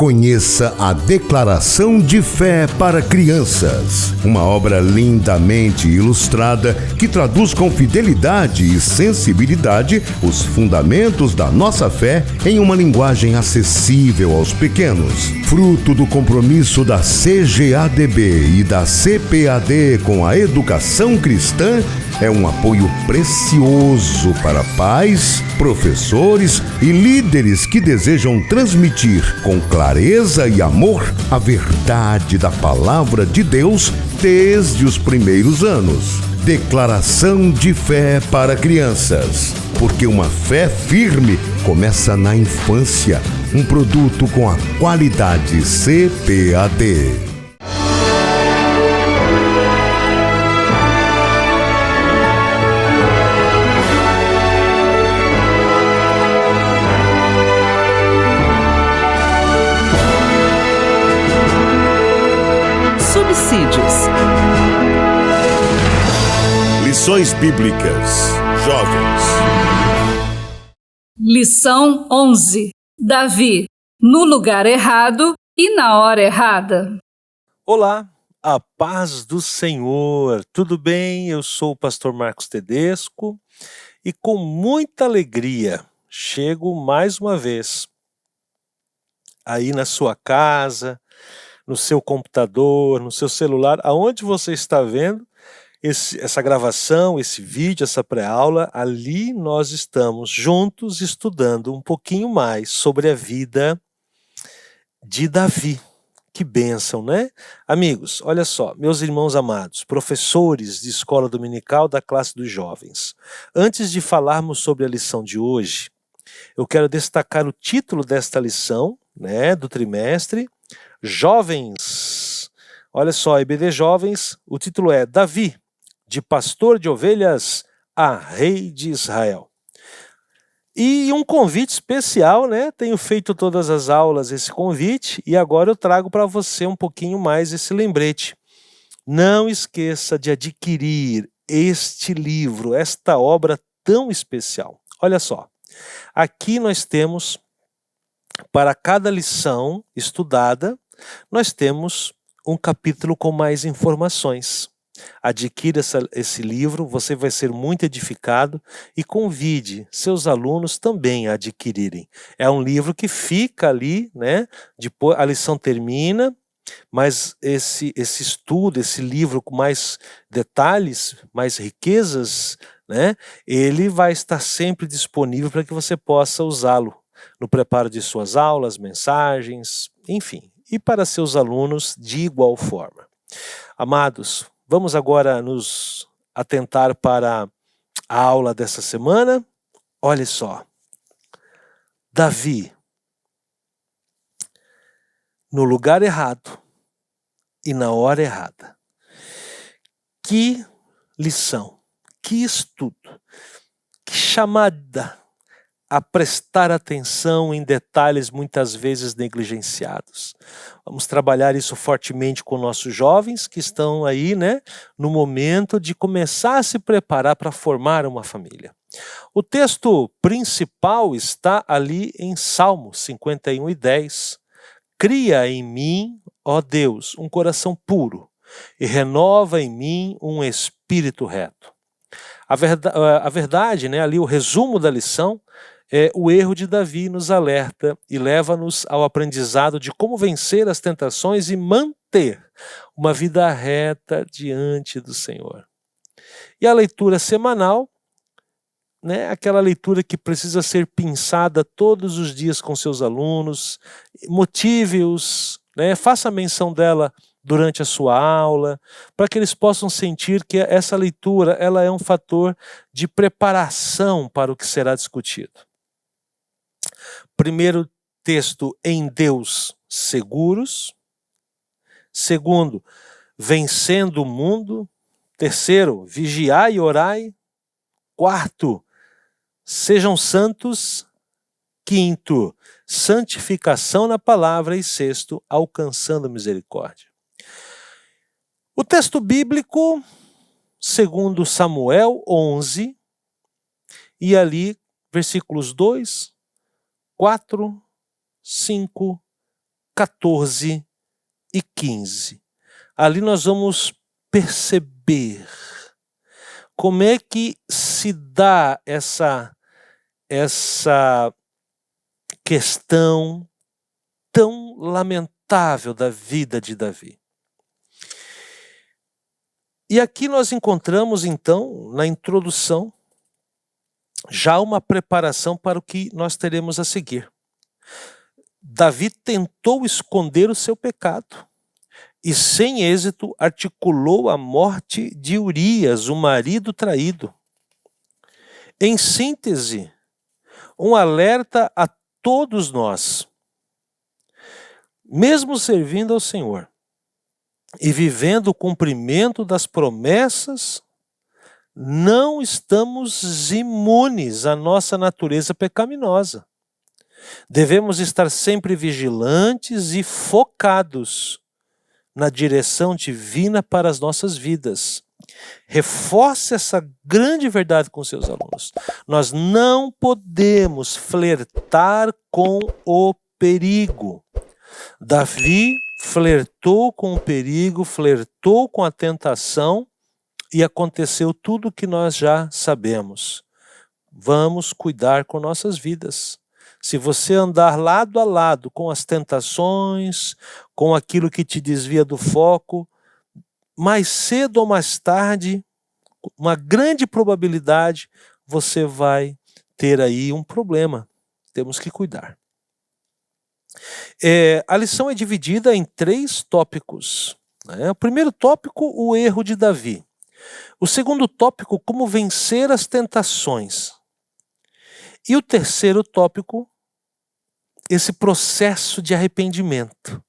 Conheça a Declaração de Fé para Crianças, uma obra lindamente ilustrada que traduz com fidelidade e sensibilidade os fundamentos da nossa fé em uma linguagem acessível aos pequenos. Fruto do compromisso da CGADB e da CPAD com a educação cristã, é um apoio precioso para pais, professores e líderes que desejam transmitir com clareza e amor a verdade da Palavra de Deus desde os primeiros anos. Declaração de Fé para Crianças, porque uma fé firme começa na infância. Um produto com a qualidade CPAD. Subsídios. Lições Bíblicas. Jovens. Lição 11. Davi, no lugar errado e na hora errada. Olá, a paz do Senhor. Tudo bem? Eu sou o pastor Marcos Tedesco e com muita alegria chego mais uma vez aí na sua casa, no seu computador, no seu celular, aonde você está vendo essa gravação, esse vídeo, essa pré-aula, ali nós estamos juntos estudando um pouquinho mais sobre a vida de Davi. Que bênção, né? Amigos, olha só, meus irmãos amados, professores de escola dominical da classe dos jovens. Antes de falarmos sobre a lição de hoje, eu quero destacar o título desta lição, né, do trimestre, Jovens. Olha só, EBD Jovens, o título é Davi, de pastor de ovelhas a rei de Israel. E um convite especial, né? Tenho feito todas as aulas esse convite e agora eu trago para você um pouquinho mais esse lembrete. Não esqueça de adquirir este livro, esta obra tão especial. Olha só, aqui nós temos, para cada lição estudada, nós temos um capítulo com mais informações. Adquira esse livro, você vai ser muito edificado e convide seus alunos também a adquirirem. É um livro que fica ali, né? Depois a lição termina, mas esse estudo, esse livro com mais detalhes, mais riquezas, né? Ele vai estar sempre disponível para que você possa usá-lo no preparo de suas aulas, mensagens, enfim, e para seus alunos de igual forma. Amados, vamos agora nos atentar para a aula dessa semana. Olha só, Davi, no lugar errado e na hora errada. Que lição, que estudo, que chamada a prestar atenção em detalhes muitas vezes negligenciados. Vamos trabalhar isso fortemente com nossos jovens que estão aí, né, no momento de começar a se preparar para formar uma família. O texto principal está ali em Salmo 51:10. Cria em mim, ó Deus, um coração puro e renova em mim um espírito reto. A verdade, né, ali o resumo da lição, o erro de Davi nos alerta e leva-nos ao aprendizado de como vencer as tentações e manter uma vida reta diante do Senhor. E a leitura semanal, né, aquela leitura que precisa ser pensada todos os dias com seus alunos, motive-os, né, faça menção dela durante a sua aula, para que eles possam sentir que essa leitura ela é um fator de preparação para o que será discutido. Primeiro texto, em Deus seguros. Segundo, vencendo o mundo. Terceiro, vigiai e orai. Quarto, sejam santos. Quinto, santificação na palavra. E sexto, alcançando misericórdia. O texto bíblico, segundo Samuel 11, e ali, versículos 2, 4, 5, 14 e 15. Ali nós vamos perceber como é que se dá essa questão tão lamentável da vida de Davi. E aqui nós encontramos, então, na introdução, já uma preparação para o que nós teremos a seguir. Davi tentou esconder o seu pecado e, sem êxito, articulou a morte de Urias, o marido traído. Em síntese, um alerta a todos nós. Mesmo servindo ao Senhor e vivendo o cumprimento das promessas, não estamos imunes à nossa natureza pecaminosa. Devemos estar sempre vigilantes e focados na direção divina para as nossas vidas. Reforce essa grande verdade com seus alunos. Nós não podemos flertar com o perigo. Davi flertou com o perigo, flertou com a tentação e aconteceu tudo o que nós já sabemos. Vamos cuidar com nossas vidas. Se você andar lado a lado com as tentações, com aquilo que te desvia do foco, mais cedo ou mais tarde, uma grande probabilidade, você vai ter aí um problema. Temos que cuidar. A lição é dividida em 3 tópicos. O primeiro tópico, o erro de Davi. O segundo tópico, como vencer as tentações. E o terceiro tópico, esse processo de arrependimento,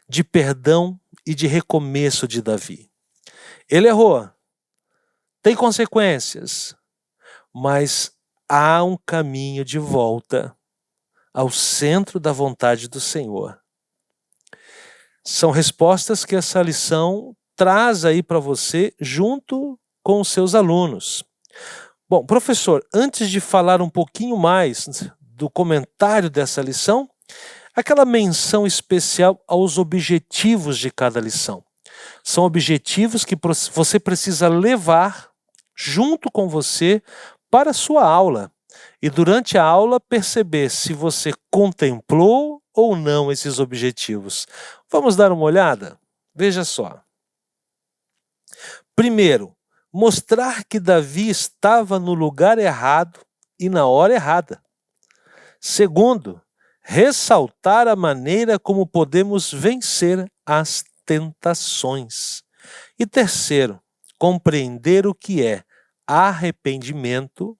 de perdão e de recomeço de Davi. Ele errou, tem consequências, mas há um caminho de volta ao centro da vontade do Senhor. São respostas que essa lição traz aí para você junto com os seus alunos. Bom, professor, antes de falar um pouquinho mais do comentário dessa lição, aquela menção especial aos objetivos de cada lição. São objetivos que você precisa levar junto com você para a sua aula. E durante a aula perceber se você contemplou ou não esses objetivos. Vamos dar uma olhada? Veja só. Primeiro, mostrar que Davi estava no lugar errado e na hora errada. Segundo, ressaltar a maneira como podemos vencer as tentações. E terceiro, compreender o que é arrependimento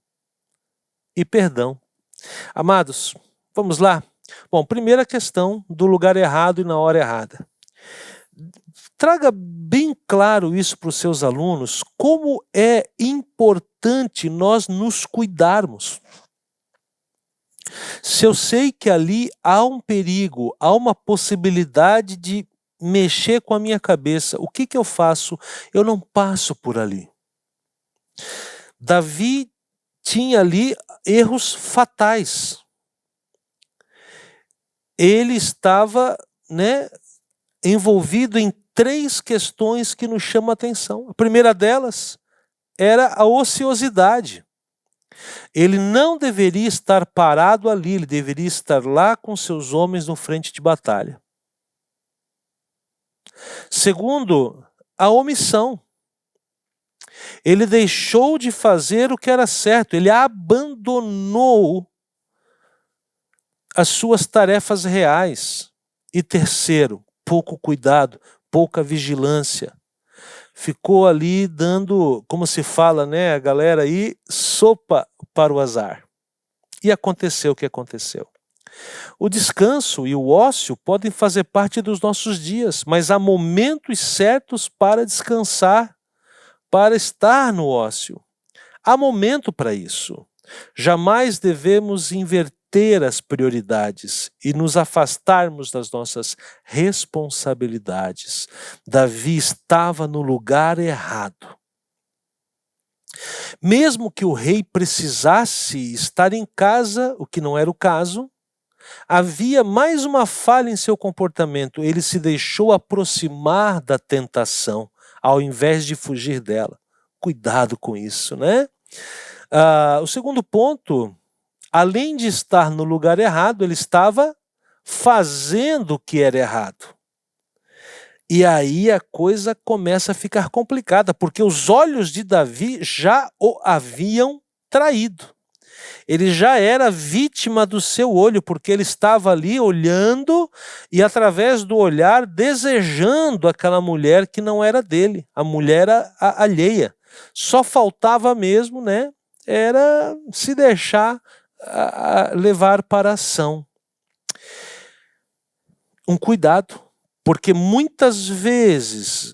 e perdão. Amados, vamos lá? Bom, primeira questão do lugar errado e na hora errada. Traga bem claro isso para os seus alunos, como é importante nós nos cuidarmos. Se eu sei que ali há um perigo, há uma possibilidade de mexer com a minha cabeça, o que eu faço? Eu não passo por ali. Davi tinha ali erros fatais. Ele estava, envolvido em 3 questões que nos chamam a atenção. A primeira delas era a ociosidade. Ele não deveria estar parado ali, ele deveria estar lá com seus homens no frente de batalha. Segundo, a omissão. Ele deixou de fazer o que era certo, ele abandonou as suas tarefas reais. E terceiro, pouco cuidado, pouca vigilância. Ficou ali dando, como se fala, a galera aí, sopa para o azar. E aconteceu o que aconteceu. O descanso e o ócio podem fazer parte dos nossos dias, mas há momentos certos para descansar, para estar no ócio. Há momento para isso. Jamais devemos inverter as prioridades e nos afastarmos das nossas responsabilidades. Davi estava no lugar errado. Mesmo que o rei precisasse estar em casa, o que não era o caso, havia mais uma falha em seu comportamento. Ele se deixou aproximar da tentação, ao invés de fugir dela. Cuidado com isso, né? O segundo ponto, além de estar no lugar errado, ele estava fazendo o que era errado. E aí a coisa começa a ficar complicada, porque os olhos de Davi já o haviam traído. Ele já era vítima do seu olho, porque ele estava ali olhando e através do olhar desejando aquela mulher que não era dele, a mulher alheia. Só faltava mesmo, né, era se deixar levar para a ação. Um cuidado, porque muitas vezes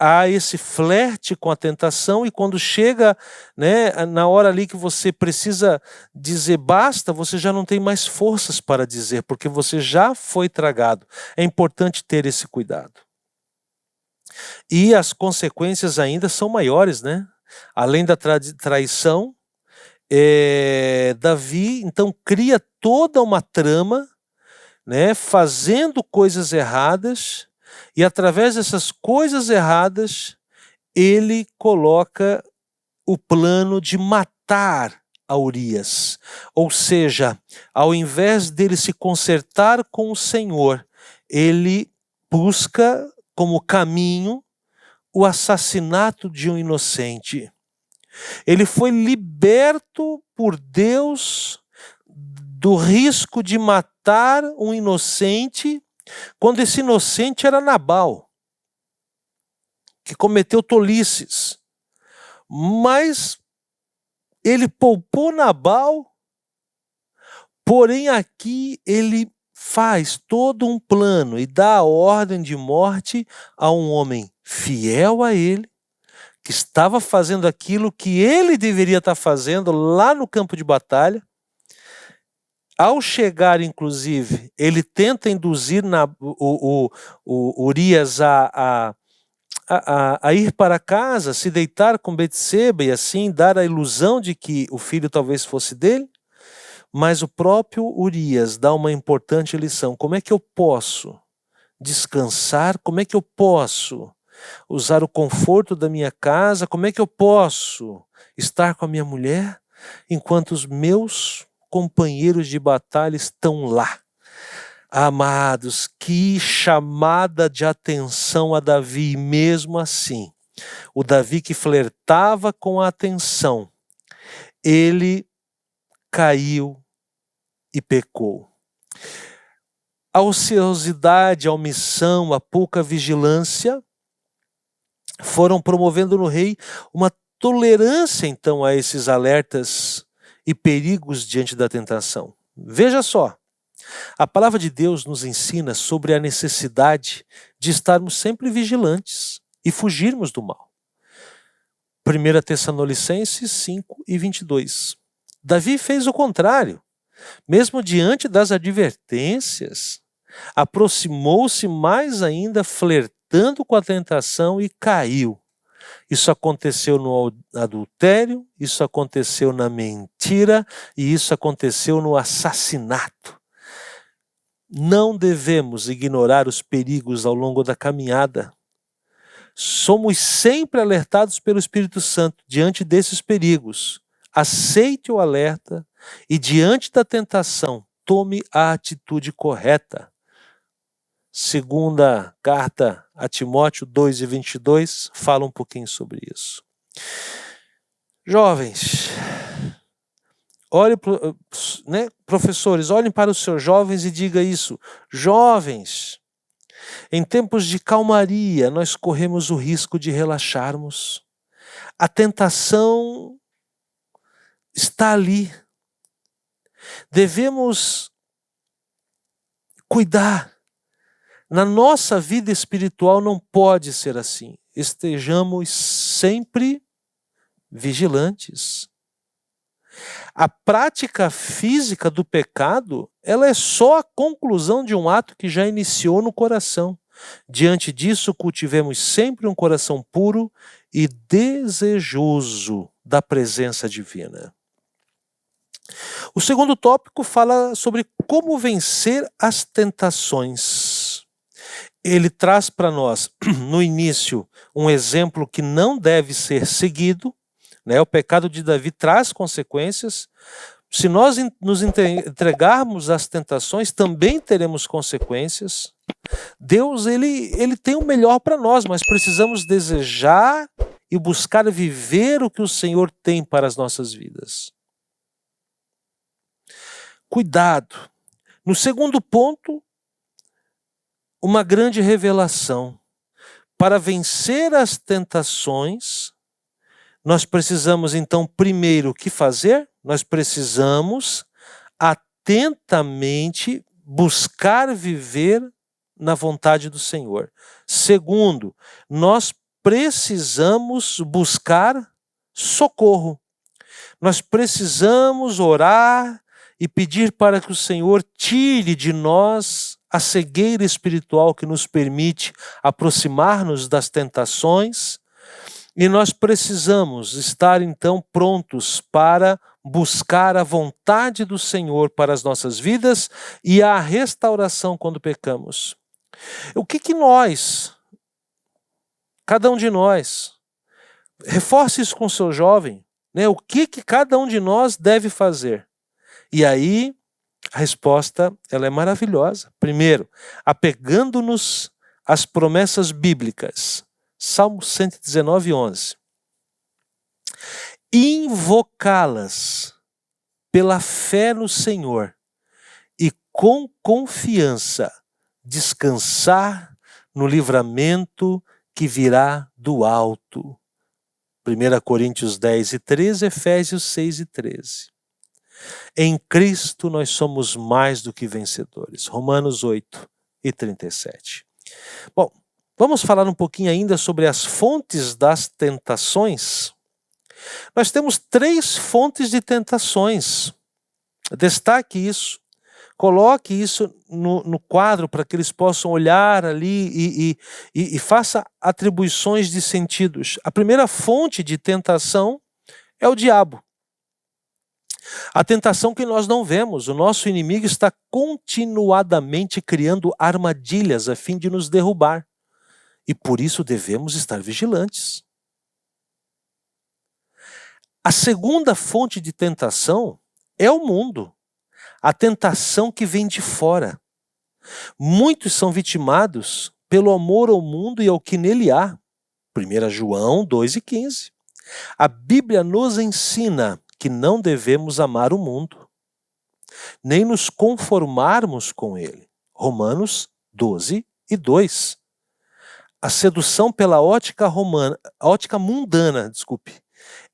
há esse flerte com a tentação e quando chega, né, na hora ali que você precisa dizer basta, você já não tem mais forças para dizer, porque você já foi tragado. É importante ter esse cuidado. E as consequências ainda são maiores, né? Além da traição, Davi então cria toda uma trama, né, fazendo coisas erradas, e através dessas coisas erradas, ele coloca o plano de matar a Urias. Ou seja, ao invés dele se consertar com o Senhor, ele busca como caminho o assassinato de um inocente. Ele foi liberto por Deus do risco de matar um inocente, quando esse inocente era Nabal, que cometeu tolices. Mas ele poupou Nabal, porém aqui ele faz todo um plano e dá a ordem de morte a um homem fiel a ele, que estava fazendo aquilo que ele deveria estar fazendo lá no campo de batalha. Ao chegar, inclusive, ele tenta induzir o Urias a ir para casa, se deitar com Betseba e assim dar a ilusão de que o filho talvez fosse dele. Mas o próprio Urias dá uma importante lição. Como é que eu posso descansar? Como é que eu posso usar o conforto da minha casa? Como é que eu posso estar com a minha mulher enquanto os meus companheiros de batalha estão lá? Amados, que chamada de atenção a Davi, mesmo assim. O Davi que flertava com a atenção, ele caiu e pecou. A ociosidade, a omissão, a pouca vigilância foram promovendo no rei uma tolerância então a esses alertas e perigos diante da tentação. Veja só, a palavra de Deus nos ensina sobre a necessidade de estarmos sempre vigilantes e fugirmos do mal. 1 Tessalonicenses 5:22. Davi fez o contrário. Mesmo diante das advertências, aproximou-se mais ainda, flertando com a tentação e caiu. Isso aconteceu no adultério, isso aconteceu na mentira e isso aconteceu no assassinato. Não devemos ignorar os perigos ao longo da caminhada. Somos sempre alertados pelo Espírito Santo diante desses perigos. Aceite o alerta e diante da tentação, tome a atitude correta. Segunda carta a Timóteo 2:22 fala um pouquinho sobre isso. Jovens, professores, olhem para os seus jovens e diga isso. Jovens, em tempos de calmaria, nós corremos o risco de relaxarmos. A tentação está ali. Devemos cuidar. Na nossa vida espiritual não pode ser assim. Estejamos sempre vigilantes. A prática física do pecado, ela é só a conclusão de um ato que já iniciou no coração. Diante disso, cultivemos sempre um coração puro e desejoso da presença divina. O segundo tópico fala sobre como vencer as tentações. Ele traz para nós, no início, um exemplo que não deve ser seguido, né? O pecado de Davi traz consequências. Se nós nos entregarmos às tentações, também teremos consequências. Deus, ele tem o melhor para nós, mas precisamos desejar e buscar viver o que o Senhor tem para as nossas vidas. Cuidado. No segundo ponto, uma grande revelação. Para vencer as tentações, nós precisamos então, primeiro, o que fazer? Nós precisamos atentamente buscar viver na vontade do Senhor. Segundo, nós precisamos buscar socorro. Nós precisamos orar e pedir para que o Senhor tire de nós a cegueira espiritual que nos permite aproximar-nos das tentações. E nós precisamos estar então prontos para buscar a vontade do Senhor para as nossas vidas e a restauração quando pecamos. O que nós, cada um de nós, reforce isso com o seu jovem, né? O que cada um de nós deve fazer? E aí, a resposta ela é maravilhosa. Primeiro, apegando-nos às promessas bíblicas. Salmo 119, 11. Invocá-las pela fé no Senhor e com confiança descansar no livramento que virá do alto. 1 Coríntios 10 e 13, Efésios 6 e 13. Em Cristo nós somos mais do que vencedores. Romanos 8 e 37. Bom, vamos falar um pouquinho ainda sobre as fontes das tentações. Nós temos 3 fontes de tentações. Destaque isso. Coloque isso no quadro para que eles possam olhar ali e faça atribuições de sentidos. A primeira fonte de tentação é o diabo. A tentação que nós não vemos. O nosso inimigo está continuadamente criando armadilhas a fim de nos derrubar. E por isso devemos estar vigilantes. A segunda fonte de tentação é o mundo. A tentação que vem de fora. Muitos são vitimados pelo amor ao mundo e ao que nele há. 1 João 2 e 15. A Bíblia nos ensina que não devemos amar o mundo, nem nos conformarmos com ele. Romanos 12 e 2. A sedução pela ótica mundana,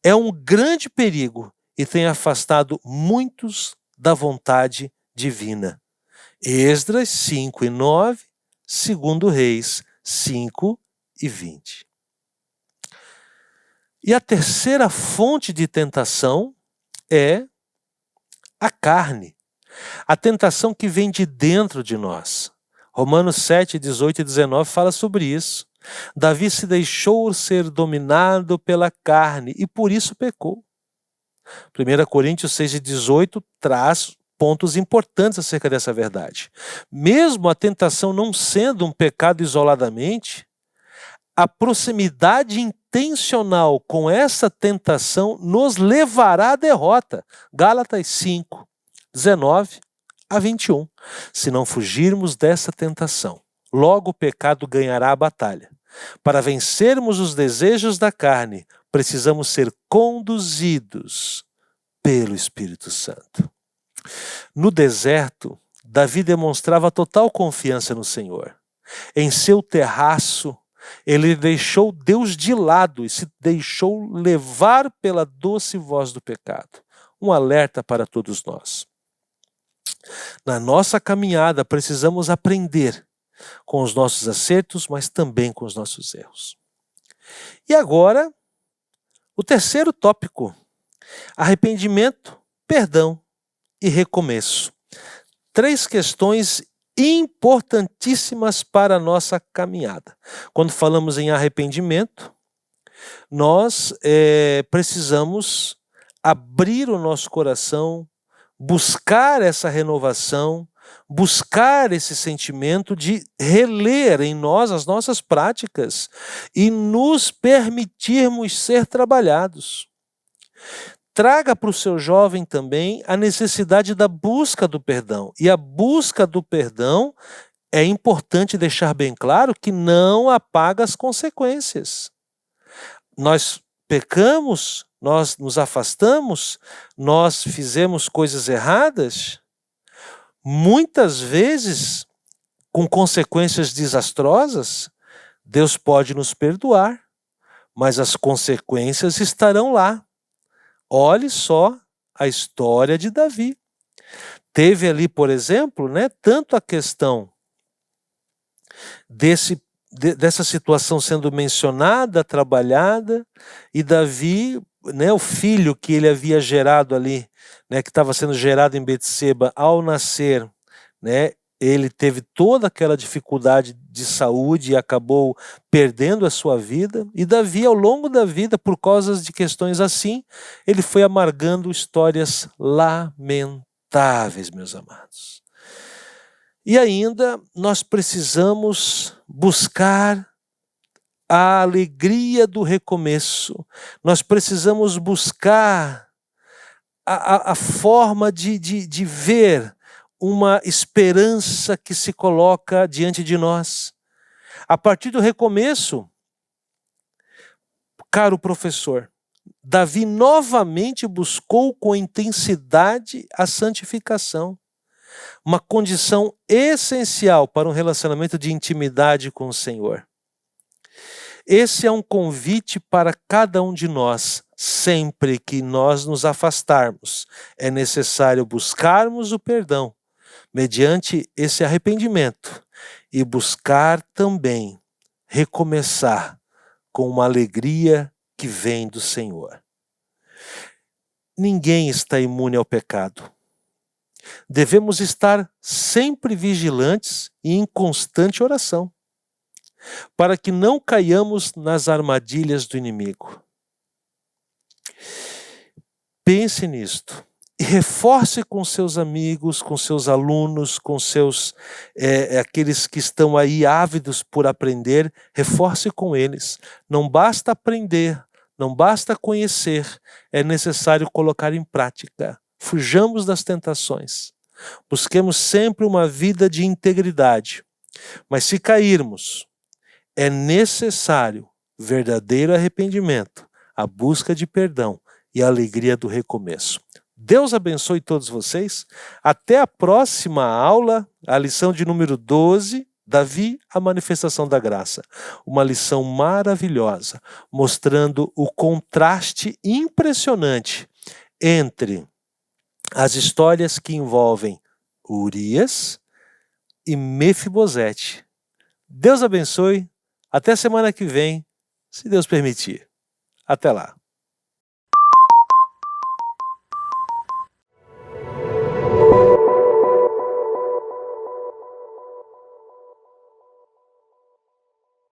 é um grande perigo e tem afastado muitos da vontade divina. Esdras 5 e 9, 2 Reis 5 e 20. E a terceira fonte de tentação é a carne. A tentação que vem de dentro de nós. Romanos 7, 18 e 19 fala sobre isso. Davi se deixou ser dominado pela carne e por isso pecou. 1 Coríntios 6 e 18 traz pontos importantes acerca dessa verdade. Mesmo a tentação não sendo um pecado isoladamente, a proximidade intencional com essa tentação nos levará à derrota. Gálatas 5, 19 a 21. Se não fugirmos dessa tentação, logo o pecado ganhará a batalha. Para vencermos os desejos da carne, precisamos ser conduzidos pelo Espírito Santo. No deserto, Davi demonstrava total confiança no Senhor. Em seu terraço, ele deixou Deus de lado e se deixou levar pela doce voz do pecado. Um alerta para todos nós. Na nossa caminhada, precisamos aprender com os nossos acertos, mas também com os nossos erros. E agora, o terceiro tópico: arrependimento, perdão e recomeço. 3 questões importantíssimas para a nossa caminhada. Quando falamos em arrependimento, nós precisamos abrir o nosso coração buscar essa renovação, buscar esse sentimento de reler em nós as nossas práticas e nos permitirmos ser trabalhados. Traga para o seu jovem também a necessidade da busca do perdão. E a busca do perdão é importante deixar bem claro que não apaga as consequências. Nós pecamos, nós nos afastamos, nós fizemos coisas erradas, muitas vezes com consequências desastrosas. Deus pode nos perdoar, mas as consequências estarão lá. Olhe só a história de Davi. Teve ali, por exemplo, tanto a questão dessa situação sendo mencionada, trabalhada, e Davi, o filho que ele havia gerado ali, que estava sendo gerado em Betseba, ao nascer, ele teve toda aquela dificuldade de saúde e acabou perdendo a sua vida. E Davi, ao longo da vida, por causa de questões assim, ele foi amargando histórias lamentáveis, meus amados. E ainda nós precisamos buscar a alegria do recomeço. Nós precisamos buscar a forma de ver uma esperança que se coloca diante de nós. A partir do recomeço, caro professor, Davi novamente buscou com intensidade a santificação, uma condição essencial para um relacionamento de intimidade com o Senhor. Esse é um convite para cada um de nós. Sempre que nós nos afastarmos, é necessário buscarmos o perdão, mediante esse arrependimento, e buscar também recomeçar com uma alegria que vem do Senhor. Ninguém está imune ao pecado. Devemos estar sempre vigilantes e em constante oração, para que não caiamos nas armadilhas do inimigo. Pense nisto e reforce com seus amigos, com seus alunos, com seus aqueles que estão aí ávidos por aprender, reforce com eles. Não basta aprender, não basta conhecer, é necessário colocar em prática. Fujamos das tentações. Busquemos sempre uma vida de integridade. Mas se cairmos, é necessário verdadeiro arrependimento, a busca de perdão e a alegria do recomeço. Deus abençoe todos vocês. Até a próxima aula, a lição de número 12, Davi, a manifestação da graça. Uma lição maravilhosa, mostrando o contraste impressionante entre as histórias que envolvem Urias e Mefibosete. Deus abençoe. Até semana que vem, se Deus permitir. Até lá.